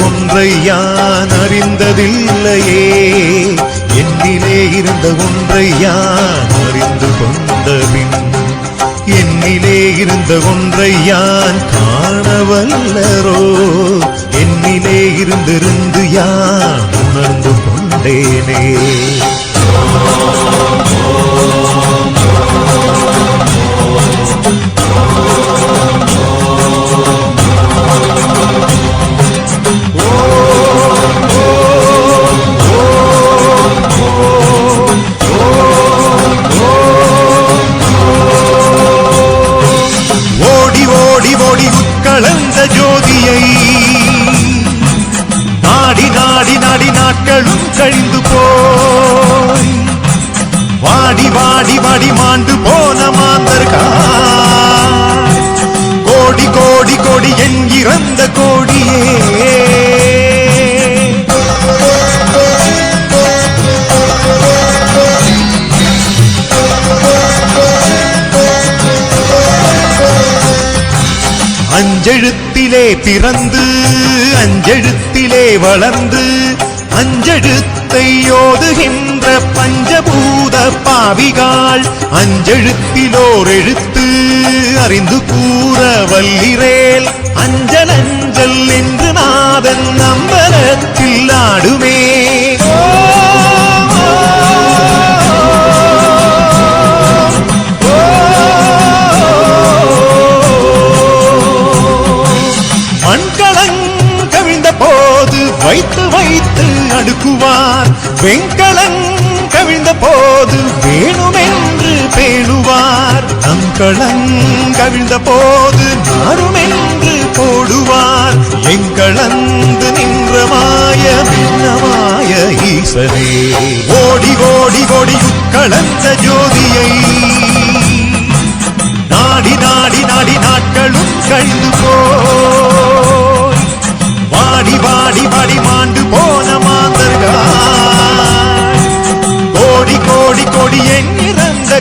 ஒன்றை யான் அறிந்ததில்லையே, என்னிலே இருந்த ஒன்றை யான் அறிந்து கொண்டபின் என்னிலே இருந்த ஒன்றை யான் காணவல்லரோ, என்னிலே இருந்திருந்து யான் உணர்ந்து கொண்டேனே. கலந்த ஜோதியை நாடி நாடி நாடி நாட்களும் கழிந்து போய் வாடி வாடி வாடி மாண்டு போன மாந்தர்கள் கோடி கோடி கோடி என் இறந்த கோடியே. அஞ்செழுத்திலே பிறந்து அஞ்செழுத்திலே வளர்ந்து அஞ்செழுத்தை ஓதுகின்ற பஞ்சபூத பாவிகாள் அஞ்செழுத்திலோர் எழுத்து அறிந்து கூற வல்லிரேல். அஞ்சல் அஞ்சல் என்று நாதன் அம்பலத்தில் ஆடுமே. வைத்து வைத்து அடுக்குவார் வெண்கலன் கவிழ்ந்த போது வேணுமென்று பேணுவார். நம்களன் கவிழ்ந்த போது நாருமென்று போடுவார். எங்களந்து நின்ற மாய பின்னமாய ஈசனே, ஓடி ஓடி ஓடி கலந்த ஜோதியை நாடி நாடி நாடி நாட்களும் கழிந்து போய் வாடி வாடி வாடி மாண்டு போன மாந்தர்கள் கோடி கோடி கோடி என் இறந்த